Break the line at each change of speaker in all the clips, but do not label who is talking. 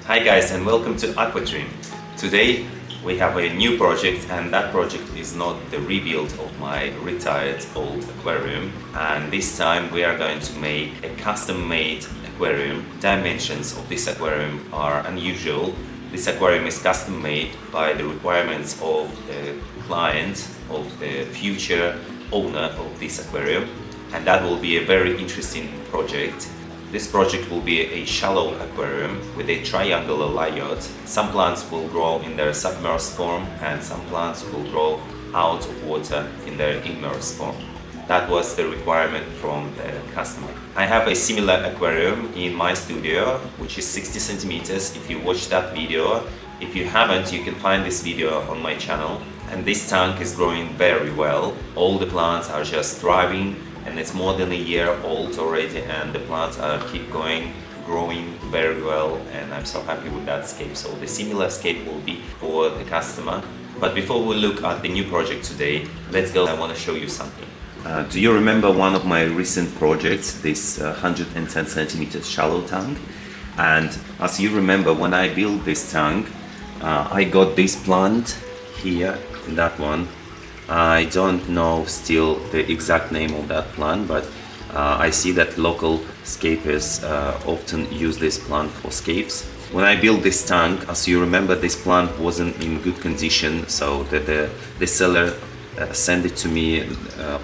Hi guys, and welcome to Aquadream. Today we have a new project, and that project is not the rebuild of my retired old aquarium, and this time we are going to make a custom-made aquarium. Dimensions of this aquarium are unusual. This aquarium is custom-made by the requirements of the client, of the future owner of this aquarium, and that will be a very interesting project. This project will be a shallow aquarium with a triangular layout. Some plants will grow in their submerged form and some plants will grow out of water in their immersed form. That was the requirement from the customer. I have a similar aquarium in my studio, which is 60 centimeters. If you watch that video, if you haven't, you can find this video on my channel. And this tank is growing very well. All the plants are just thriving, and it's more than a year old already, and the plants keep growing very well, and I'm so happy with that scape. So the similar scape will be for the customer. But before we look at the new project today, let's go. I want to show you something. Do you remember one of my recent projects, this 110 centimeters shallow tank? And as you remember, when I built this tank, I got this plant here, that one. I don't know still the exact name of that plant, but I see that local scapers often use this plant for scapes. When I built this tank, as you remember, this plant wasn't in good condition, so the seller sent it to me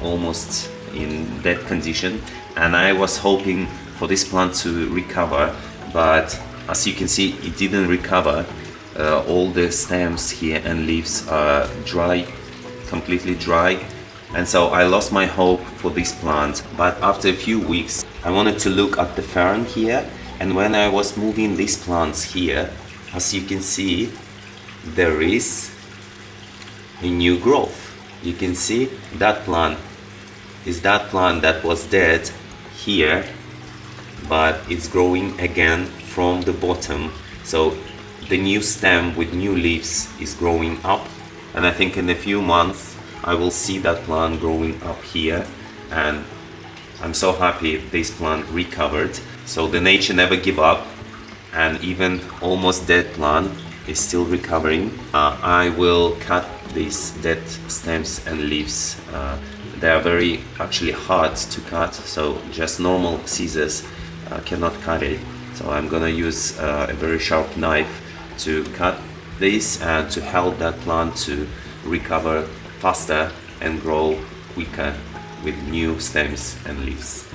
almost in dead condition, and I was hoping for this plant to recover, but as you can see, it didn't recover. All the stems here and leaves are dry, completely dry, and so I lost my hope for this plant. But after a few weeks I wanted to look at the fern here, and when I was moving these plants here, as you can see, there is a new growth. You can see that plant is that plant that was dead here, but it's growing again from the bottom. So the new stem with new leaves is growing up, and I think in a few months I will see that plant growing up here, and I'm so happy this plant recovered. So the nature never give up, and even almost dead plant is still recovering. I will cut these dead stems and leaves. They are very actually hard to cut, so just normal scissors cannot cut it. So I'm gonna use a very sharp knife to cut this and to help that plant to recover faster and grow quicker with new stems and leaves.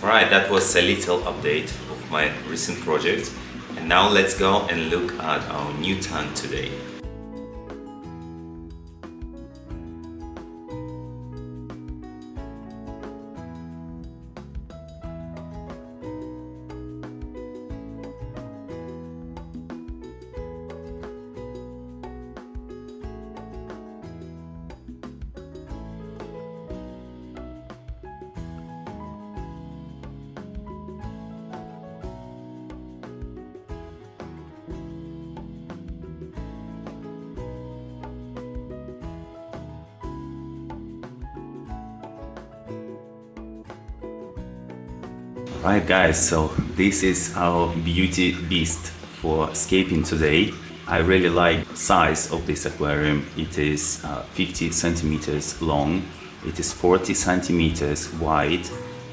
Alright, that was a little update of my recent project, and now let's go and look at our new tank today. Right guys, so this is our beauty beast for scaping today. I really like the size of this aquarium. It is 50 centimeters long, it is 40 centimeters wide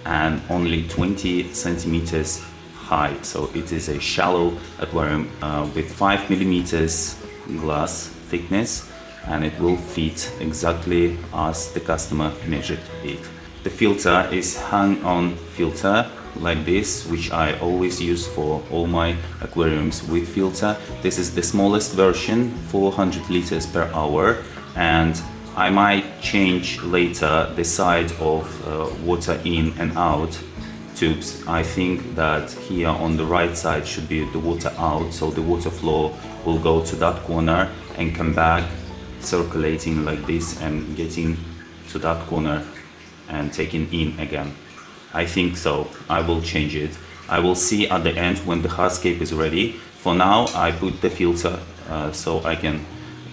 and only 20 centimeters high. So it is a shallow aquarium with 5 millimeters glass thickness, and it will fit exactly as the customer measured it. The filter is hang-on filter like this, which I always use for all my aquariums with filter. This is the smallest version, 400 liters per hour, and I might change later the side of water in and out tubes. I think that here on the right side should be the water out, so the water flow will go to that corner and come back circulating like this and getting to that corner and taking in again. I think so. I will change it. I will see at the end when the hardscape is ready For now, I put the filter so I can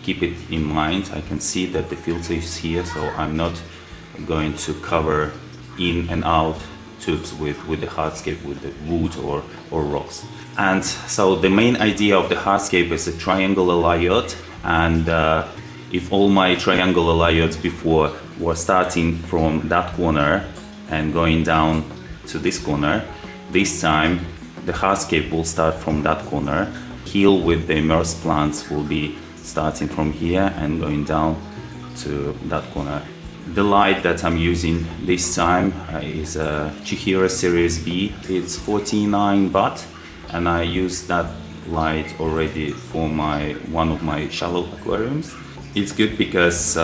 keep it in mind. I can see that the filter is here, so I'm not going to cover in and out tubes with the hardscape, with the wood or rocks. And so the main idea of the hardscape is a triangular layout, and if all my triangular layouts before were starting from that corner and going down to this corner, this time the hardscape will start from that corner. Hill with the immersed plants will be starting from here and going down to that corner. The light that I'm using this time is a Chihira Series B. It's 49 watt, and I use that light already for one of my shallow aquariums. It's good because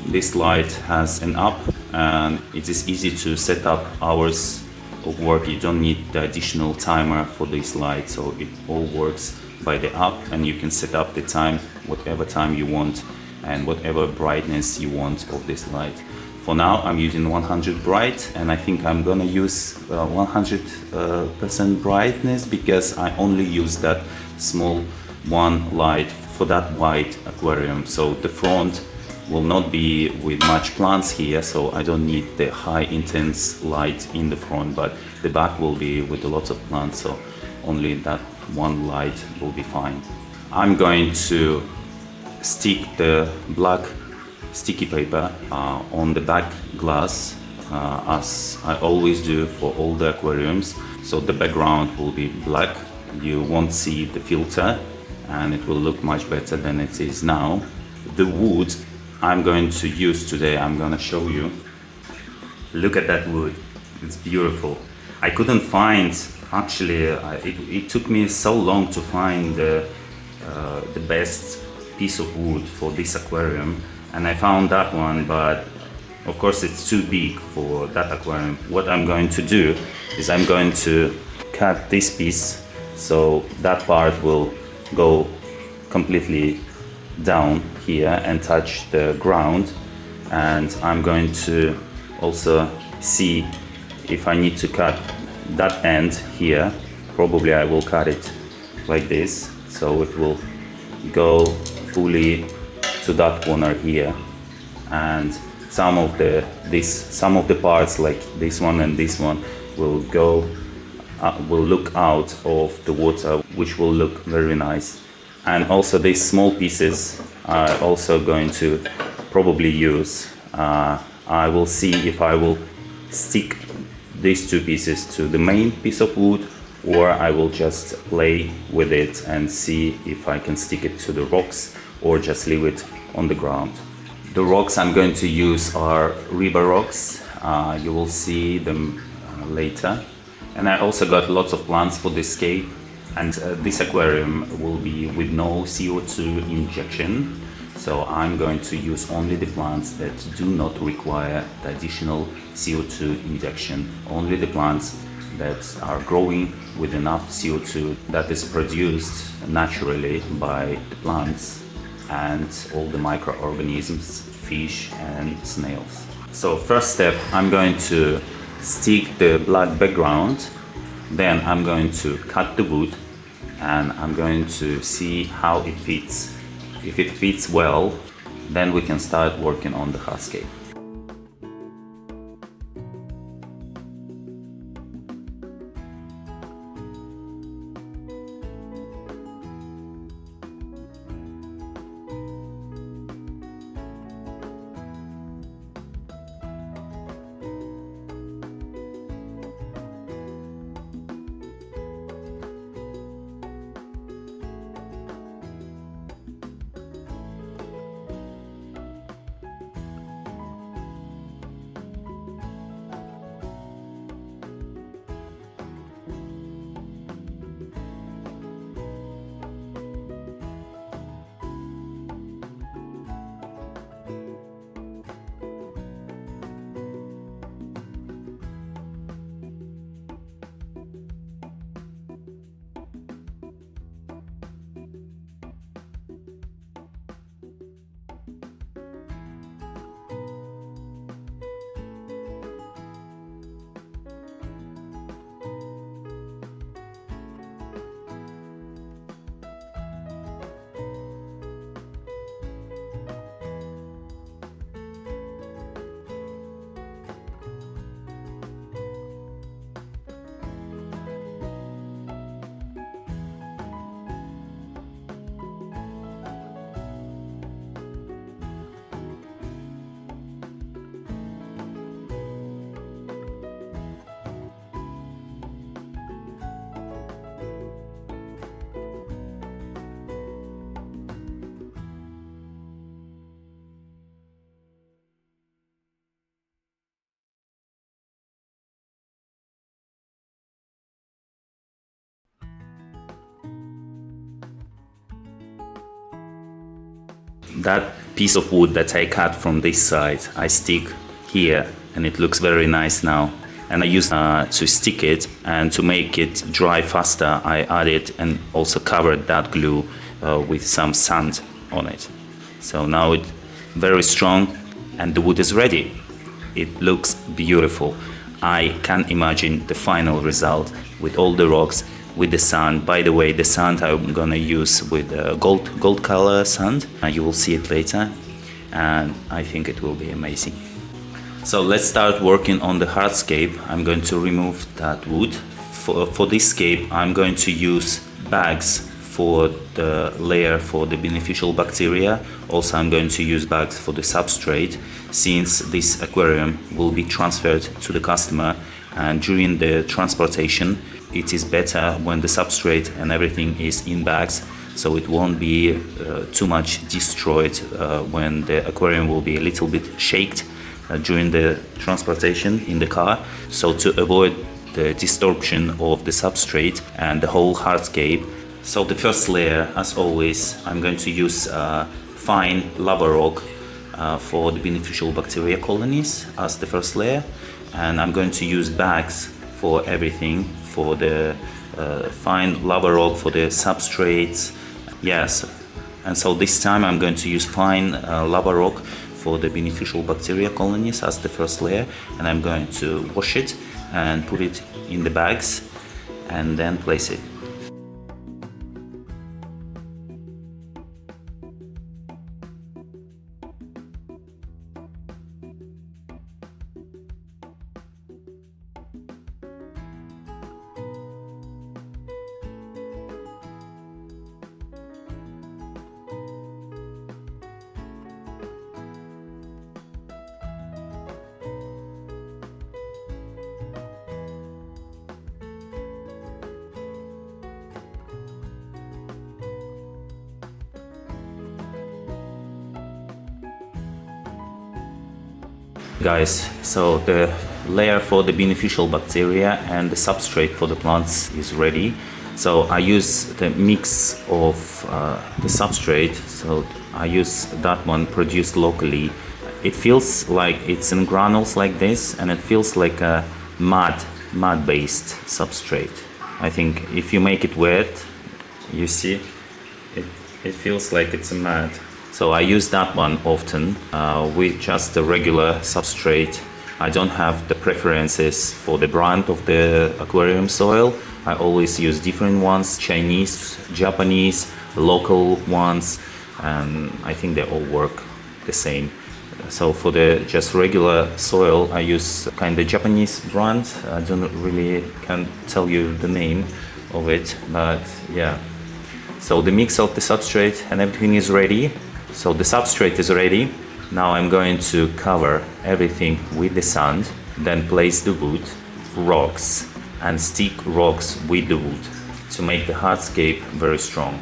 this light has an up, and it is easy to set up hours of work. You don't need the additional timer for this light, so it all works by the app, and you can set up the time, whatever time you want and whatever brightness you want of this light. For now I'm using 100 bright, and I think I'm gonna use 100% brightness because I only use that small one light for that wide aquarium. So the front will not be with much plants here, so I don't need the high intense light in the front, but the back will be with a lot of plants, so only that one light will be fine. I'm going to stick the black sticky paper on the back glass as I always do for all the aquariums, so the background will be black. You won't see the filter and it will look much better than it is now. The wood I'm going to use today, I'm gonna show you. Look at that wood, it's beautiful. I couldn't find, actually it took me so long to find the best piece of wood for this aquarium, and I found that one, but of course it's too big for that aquarium. What I'm going to do is I'm going to cut this piece so that part will go completely down here and touch the ground, and I'm going to also see if I need to cut that end here. Probably I will cut it like this, so it will go fully to that corner here, and some of the parts like this one and this one will look out of the water, which will look very nice. And also these small pieces are also going to probably use. I will see if I will stick these two pieces to the main piece of wood, or I will just play with it and see if I can stick it to the rocks or just leave it on the ground. The rocks I'm going to use are river rocks. You will see them later. And I also got lots of plants for this scape, and this aquarium will be with no CO2 injection. So I'm going to use only the plants that do not require the additional CO2 injection, only the plants that are growing with enough CO2 that is produced naturally by the plants and all the microorganisms, fish and snails. So first step, I'm going to stick the black background, then I'm going to cut the wood, and I'm going to see how it fits. If it fits well, then we can start working on the hardscape. that piece of wood that I cut from this side, I stick here, and it looks very nice now. And I use to stick it, and to make it dry faster, I added and also covered that glue with some sand on it. So now it's very strong, and the wood is ready. It looks beautiful. I can imagine the final result with all the rocks, with the sand. By the way, the sand I'm gonna use with gold color sand. You will see it later, and I think it will be amazing. So let's start working on the hardscape. I'm going to remove that wood. For this scape, I'm going to use bags for the layer for the beneficial bacteria. Also, I'm going to use bags for the substrate, since this aquarium will be transferred to the customer, and during the transportation it is better when the substrate and everything is in bags, so it won't be too much destroyed when the aquarium will be a little bit shaken during the transportation in the car. So to avoid the distortion of the substrate and the whole hardscape, so the first layer, as always, I'm going to use fine lava rock for the beneficial bacteria colonies as the first layer, and I'm going to use bags for everything, for the fine lava rock for the substrates. Yes, and so this time I'm going to use fine lava rock for the beneficial bacteria colonies as the first layer, and I'm going to wash it and put it in the bags and then place it. Guys, so the layer for the beneficial bacteria and the substrate for the plants is ready. So I use the mix of the substrate, so I use that one produced locally. It feels like it's in granules like this, and it feels like a mud based substrate. I think if you make it wet, you see it feels like it's a mud. So I use that one often with just the regular substrate. I don't have the preferences for the brand of the aquarium soil. I always use different ones, Chinese, Japanese, local ones, and I think they all work the same. So for the just regular soil, I use kind of Japanese brand. I can't tell you the name of it, but yeah. So the mix of the substrate and everything is ready. So the substrate is ready. Now I'm going to cover everything with the sand, then place the wood, rocks, and stick rocks with the wood to make the hardscape very strong.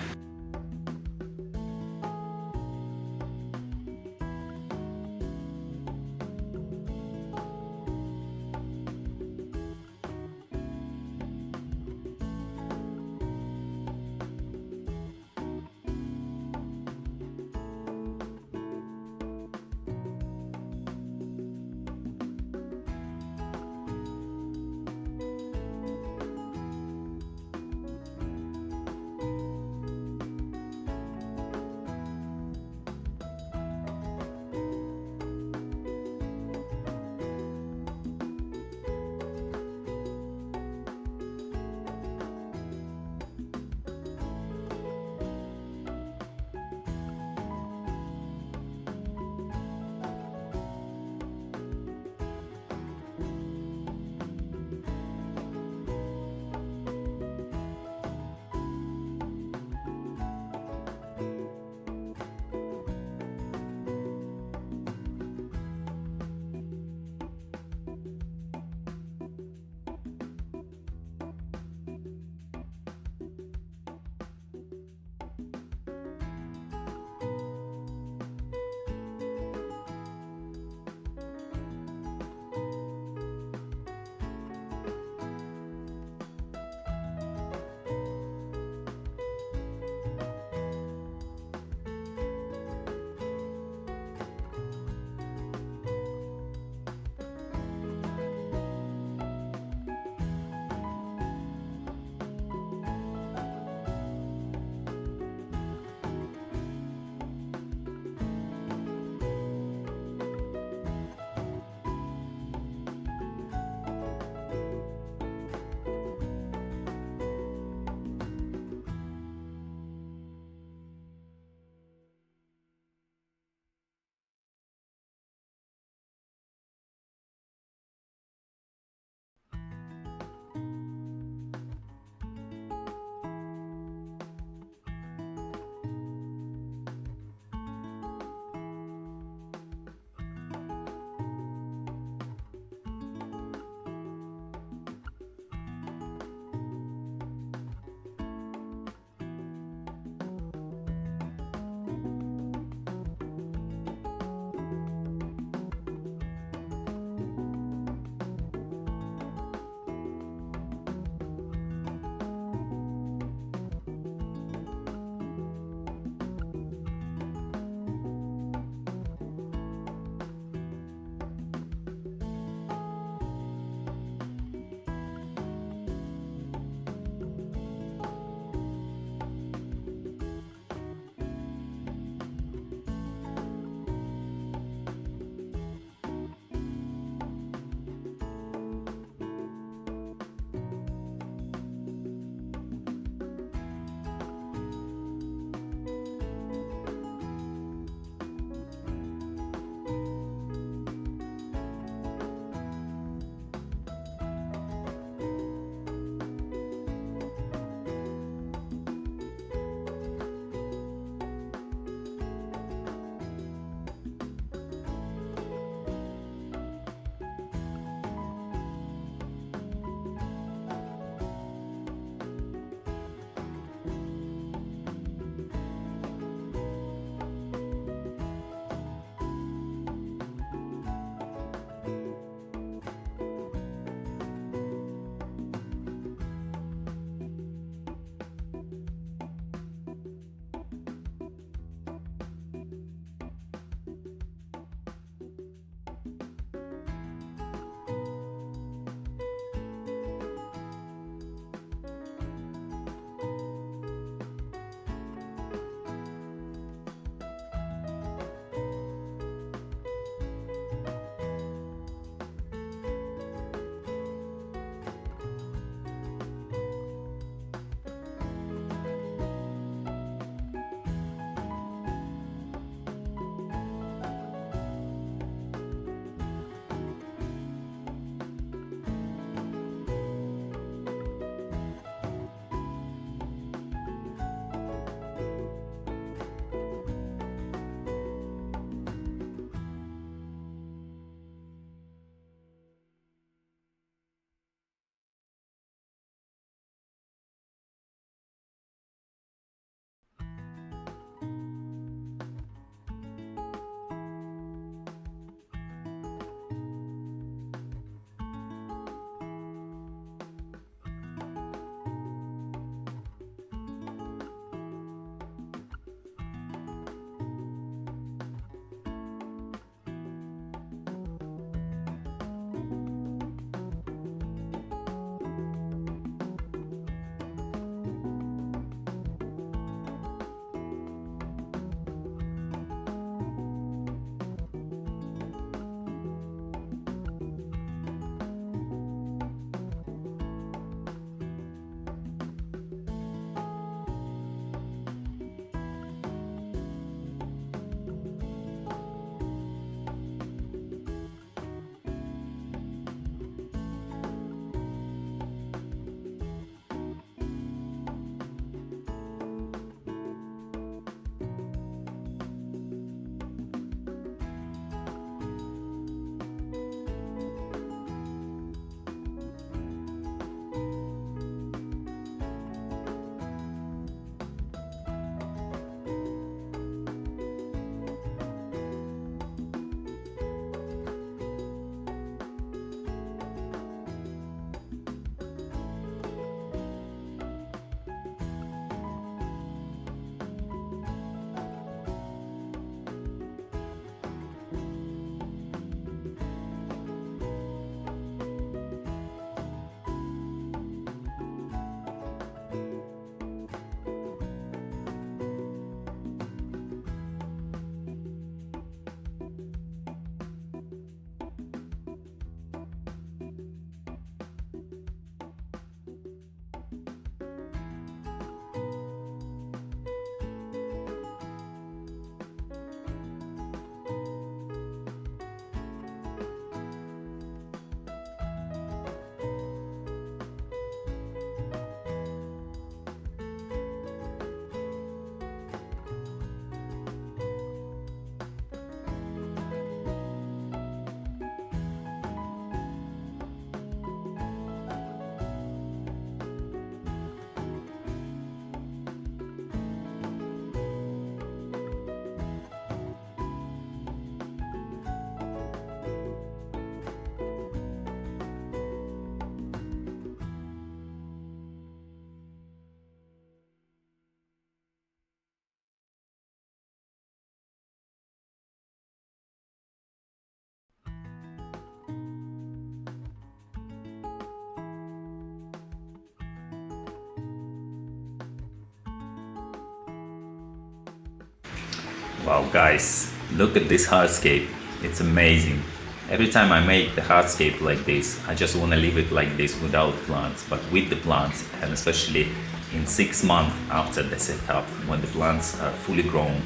Wow guys, look at this hardscape, it's amazing. Every time I make the hardscape like this, I just want to leave it like this without plants, but with the plants, and especially in 6 months after the setup, when the plants are fully grown,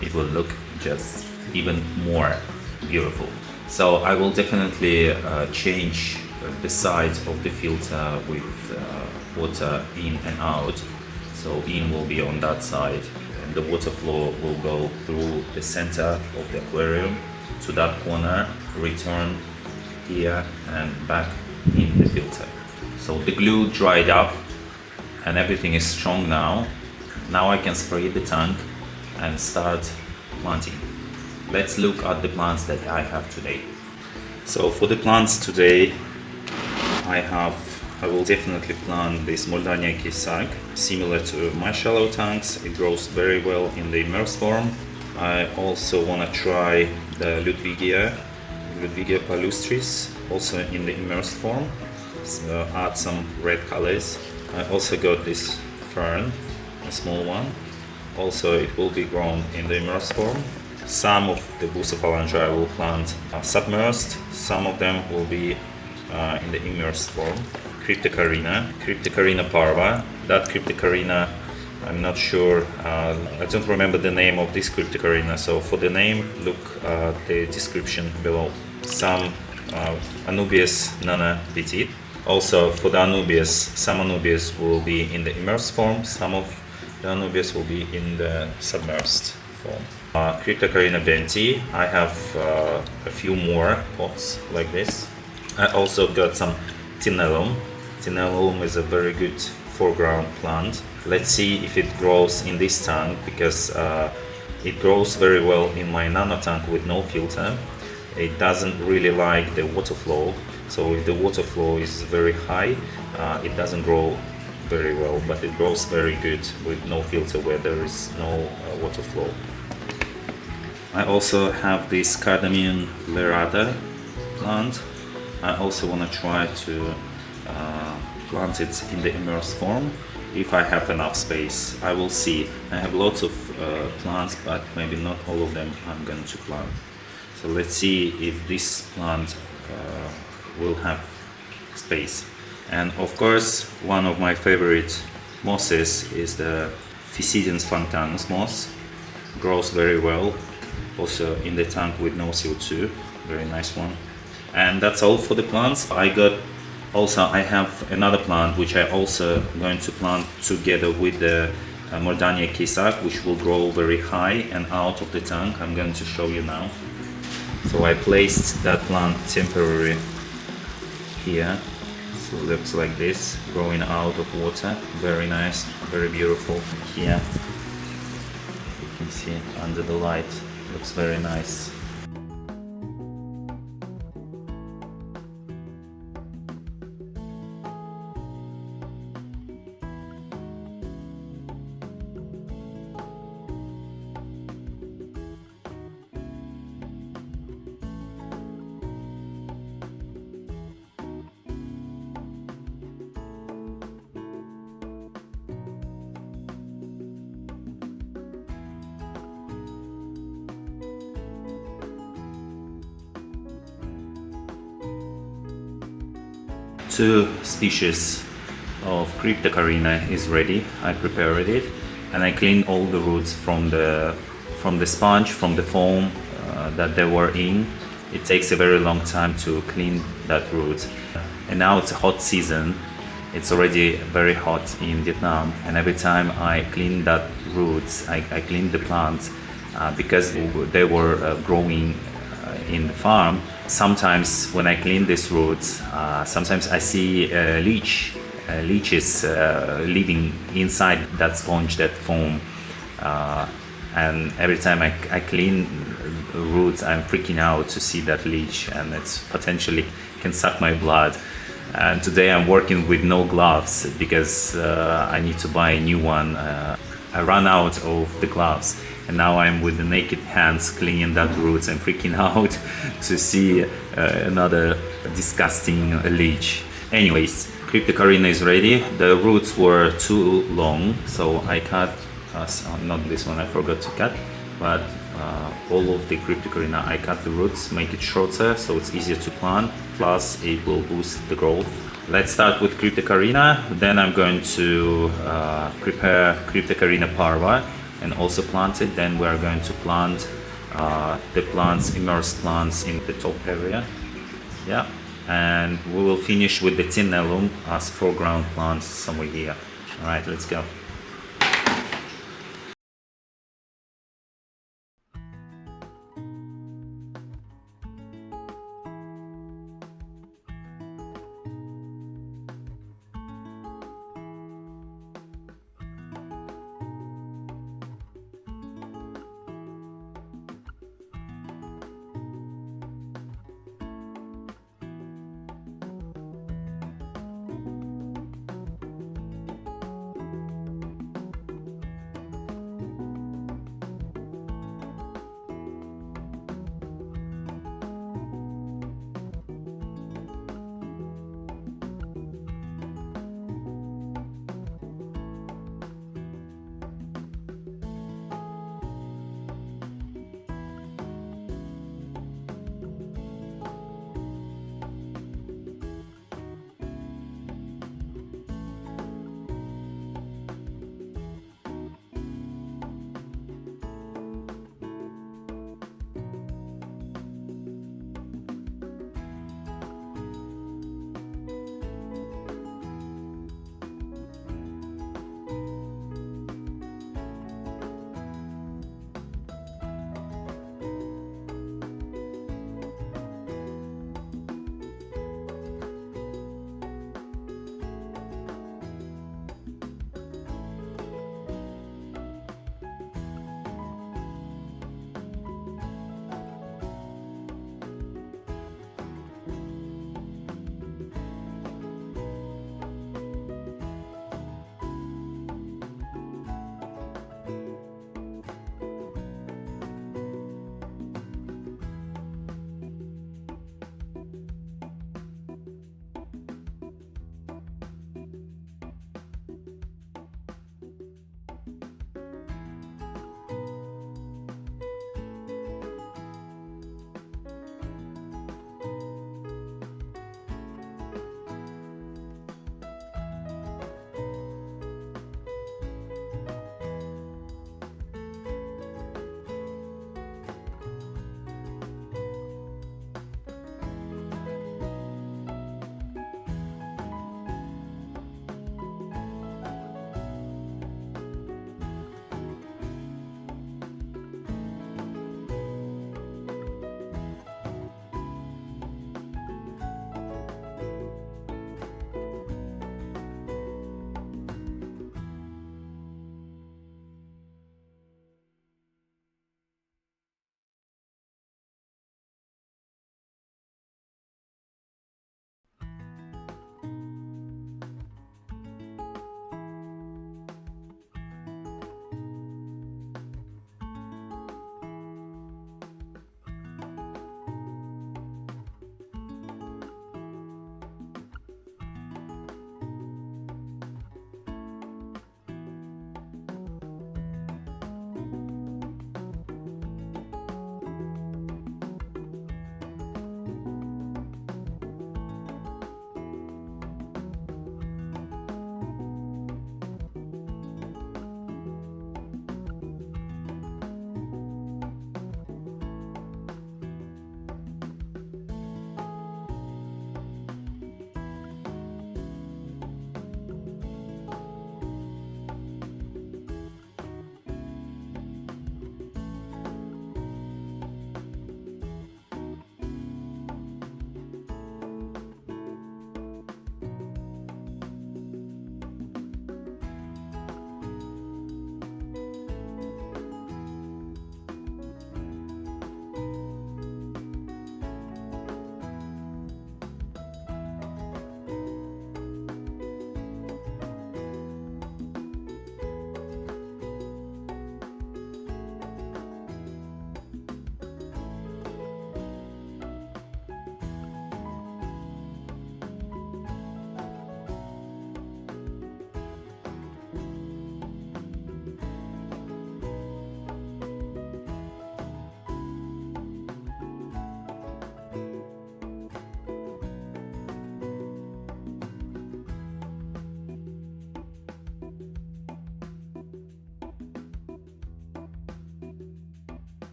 it will look just even more beautiful. So I will definitely change the size of the filter with water in and out. So in will be on that side, and the water flow will go through the center of the aquarium to that corner, return here and back in the filter. So the glue dried up and everything is strong now. Now I can spray the tank and start planting. Let's look at the plants that I have today. So for the plants today, I will definitely plant this Murdannia Keisak, similar to my shallow tanks. It grows very well in the immersed form. I also want to try the Ludwigia palustris, also in the immersed form. So add some red colors. I also got this fern, a small one. Also it will be grown in the immersed form. Some of the Bucephalandra I will plant submersed. Some of them will be in the immersed form. Cryptocoryne parva. That Cryptocoryne, I'm not sure, I don't remember the name of this Cryptocoryne, so for the name, look at the description below. Some Anubias nana petite. Also for the Anubias, some Anubias will be in the immersed form, some of the Anubias will be in the submersed form. Cryptocoryne wendtii, I have a few more pots like this. I also got some tenellum. Tenellum is a very good foreground plant. Let's see if it grows in this tank, because it grows very well in my nano tank with no filter. It doesn't really like the water flow, so if the water flow is very high, it doesn't grow very well, but it grows very good with no filter where there is no water flow. I also have this cardamom lerata plant. I also want to try to plant it in the immersed form if I have enough space. I will see. I have lots of plants, but maybe not all of them I'm going to plant. So let's see if this plant will have space. And of course, one of my favorite mosses is the Fissidens Fantanus moss. Grows very well, also in the tank with no CO2. Very nice one. And that's all for the plants. I have another plant which I also going to plant together with the Murdannia Keisak, which will grow very high and out of the tank. I'm going to show you now. So I placed that plant temporarily here. So it looks like this, growing out of water. Very nice, very beautiful. Here you can see under the light, looks very nice. Two species of Cryptocoryne is ready. I prepared it and I cleaned all the roots from the sponge, from the foam that they were in. It takes a very long time to clean that root. And now it's a hot season. It's already very hot in Vietnam, and every time I clean that roots, I clean the plants because they were growing in the farm. Sometimes when I clean these roots, sometimes I see leeches living inside that sponge, that foam. And every time I clean roots, I'm freaking out to see that leech, and it's potentially can suck my blood. And today I'm working with no gloves because I need to buy a new one. I ran out of the gloves, and now I'm with the naked hands cleaning that roots and freaking out to see another disgusting leech. Anyways, Cryptocoryne is ready. The roots were too long, so I cut, not this one, I forgot to cut.
but all of the Cryptocoryne I cut the roots, make it shorter so it's easier to plant, plus it will boost the growth. Let's start with Cryptocoryne, then I'm going to prepare Cryptocoryne parva and also plant it. Then we are going to plant the plants, immersed plants in the top area. Yeah, and we will finish with the tenellum as foreground plants somewhere here. Alright, let's go.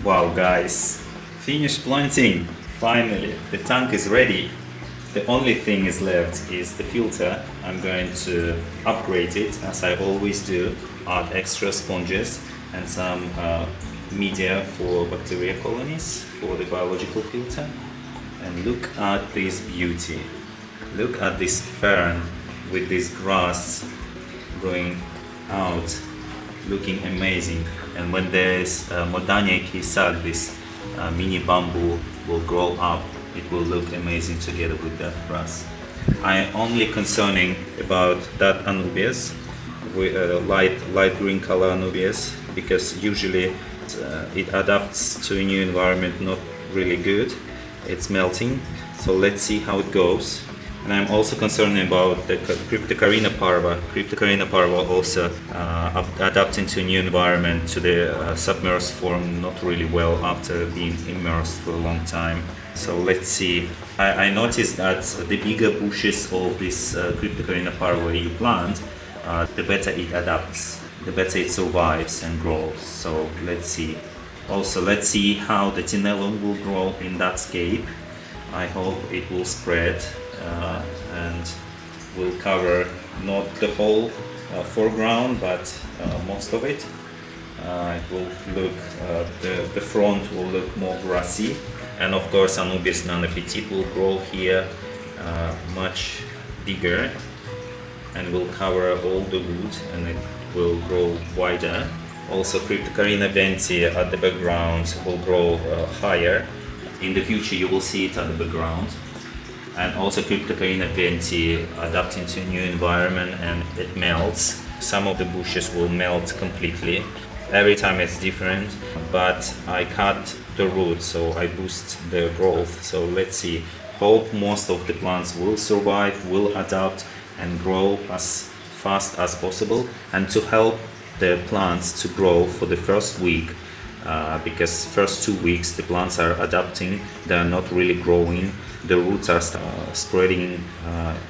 Wow guys, finished planting! Finally, the tank is ready. The only thing is left is the filter. I'm going to upgrade it as I always do, add extra sponges and some media for bacteria colonies for the biological filter. And look at this beauty. Look at this fern with this grass going out, looking amazing. And when there's Murdannia Keisak, this mini bamboo will grow up, it will look amazing together with that grass. I am only concerning about that Anubias, with light green color Anubias, because usually it adapts to a new environment not really good. It's melting, so let's see how it goes. And I'm also concerned about the Cryptocoryne parva. Cryptocoryne parva also adapting to a new environment, to the submerged form not really well after being immersed for a long time. So let's see. I noticed that the bigger bushes of this Cryptocoryne parva you plant, the better it adapts, the better it survives and grows. So let's see. Also, let's see how the tenellum will grow in that scape. I hope it will spread and will cover not the whole foreground, but most of it. It will look, the front will look more grassy, and of course Anubias petite will grow here much bigger and will cover all the wood, and it will grow wider. Also Cryptocoryne wendtii at the background will grow higher. In the future you will see it at the background. And also Cryptocoryne wendtii adapting to a new environment and it melts. Some of the bushes will melt completely. Every time it's different, but I cut the roots, so I boost the growth. So let's see. Hope most of the plants will survive, will adapt and grow as fast as possible. And to help the plants to grow for the first week, because first 2 weeks the plants are adapting, they are not really growing. The roots are spreading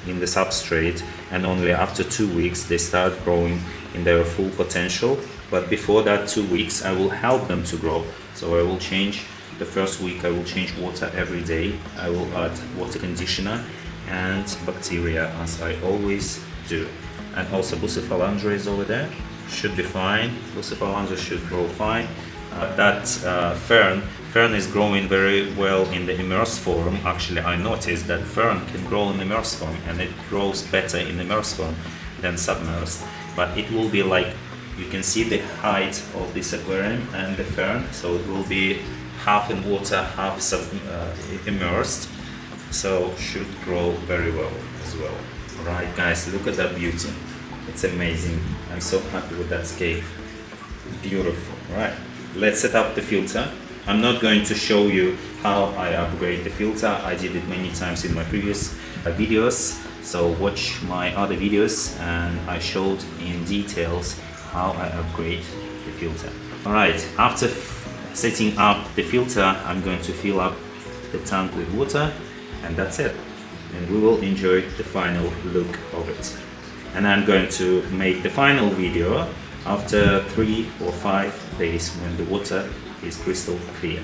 in the substrate, and only after 2 weeks they start growing in their full potential. But before that 2 weeks I will help them to grow. So I will change, the first week I will change water every day. I will add water conditioner and bacteria as I always do. And also Bucephalandra is over there, should be fine. Bucephalandra should grow fine. That fern is growing very well in the immersed form. Actually, I noticed that fern can grow in immersed form, and it grows better in immersed form than submersed. But it will be like, you can see the height of this aquarium and the fern, so it will be half in water, half immersed. So should grow very well as well. Right, guys, look at that beauty. It's amazing. I'm so happy with that scape. Beautiful. Right. Let's set up the filter. I'm not going to show you how I upgrade the filter. I did it many times in my previous videos. So watch my other videos and I showed in details how I upgrade the filter. Alright, after setting up the filter, I'm going to fill up the tank with water, and that's it. And we will enjoy the final look of it. And I'm going to make the final video after 3 or 5 days when the water is crystal clear.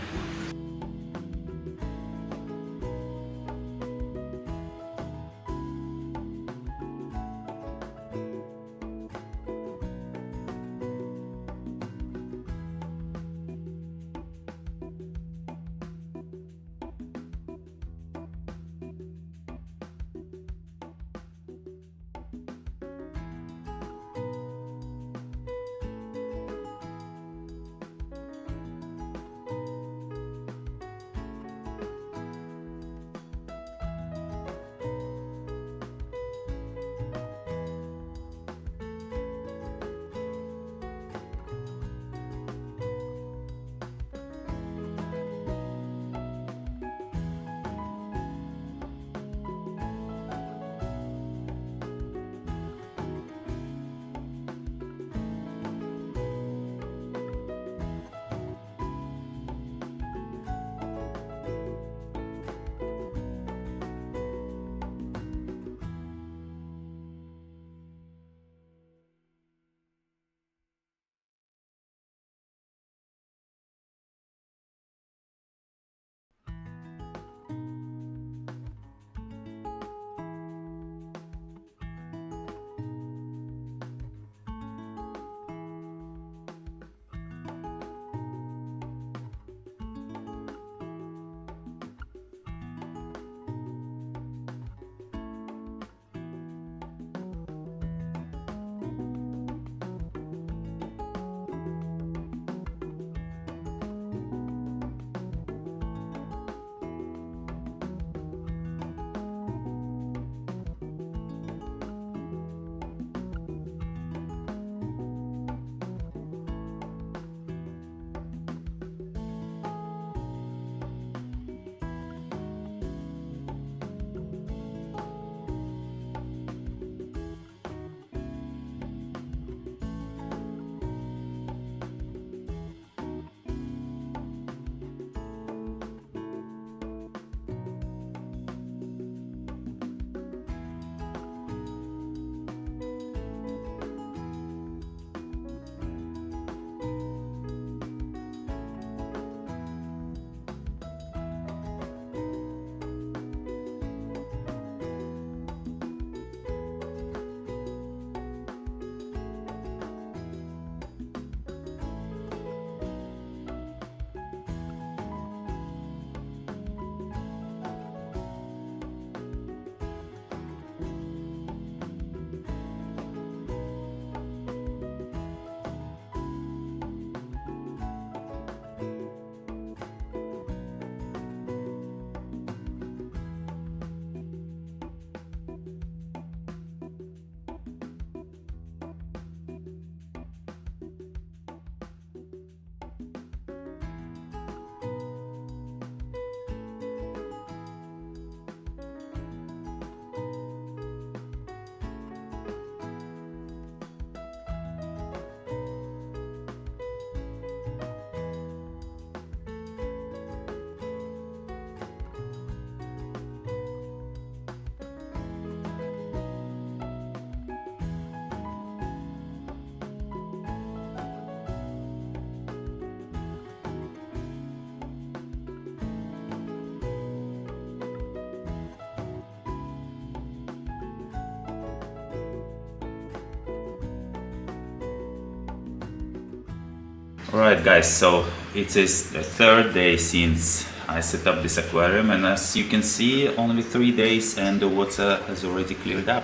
Alright guys, so it is the third day since I set up this aquarium, and as you can see, only 3 days and the water has already cleared up.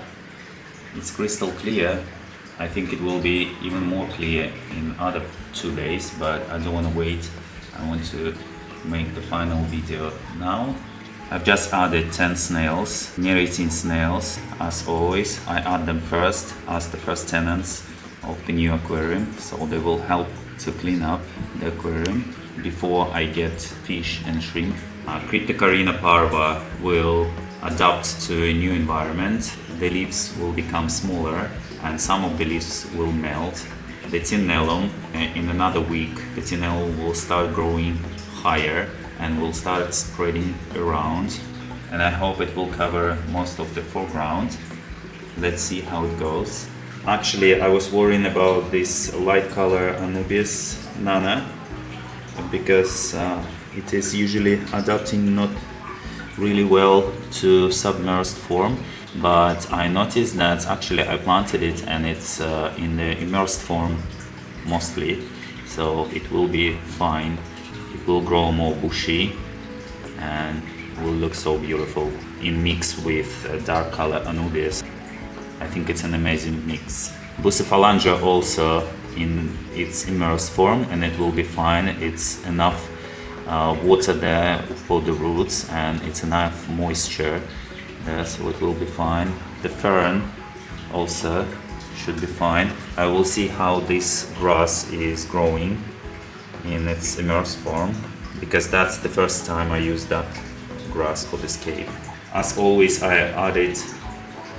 It's crystal clear. I think it will be even more clear in other 2 days, but I don't want to wait. I want to make the final video now. I've just added 10 snails, near 18 snails. As always, I add them first as the first tenants of the new aquarium, so they will help to clean up the aquarium before I get fish and shrimp. Cryptocoryne parva will adapt to a new environment. The leaves will become smaller and some of the leaves will melt. The tenellum, in another week, the tenellum will start growing higher and will start spreading around, and I hope it will cover most of the foreground. Let's see how it goes. Actually, I was worrying about this light color Anubias nana because it is usually adapting not really well to submerged form, but I noticed that actually I planted it and it's in the immersed form mostly, so it will be fine. It will grow more bushy and will look so beautiful in mix with dark color Anubias. I think it's an amazing mix. Bucephalandra also in its immersed form, and it will be fine. It's enough water there for the roots and it's enough moisture there, so it will be fine. The fern also should be fine. I will see how this grass is growing in its immersed form, because that's the first time I used that grass for this cave. As always, I added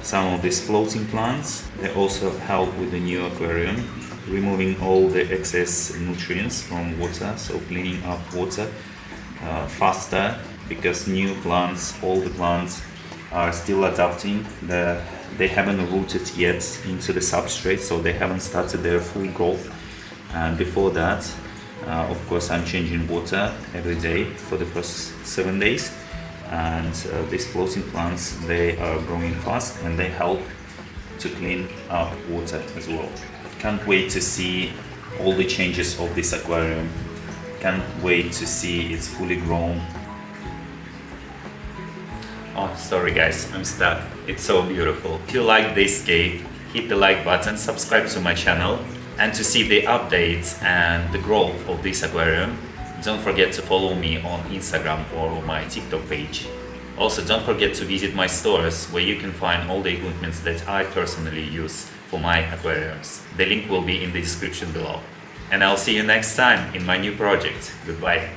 some of these floating plants. They also help with the new aquarium, removing all the excess nutrients from water, so cleaning up water faster, because new plants, all the plants are still adapting. They haven't rooted yet into the substrate, so they haven't started their full growth. And before that, of course, I'm changing water every day for the first 7 days. And these floating plants, they are growing fast and they help to clean up water as well. Can't wait to see all the changes of this aquarium. Can't wait to see it's fully grown. Oh, sorry guys, I'm stuck. It's so beautiful. If you like this cave, hit the like button, subscribe to my channel, and to see the updates and the growth of this aquarium, don't forget to follow me on Instagram or my TikTok page. Also, don't forget to visit my stores where you can find all the equipment that I personally use for my aquariums. The link will be in the description below. And I'll see you next time in my new project. Goodbye.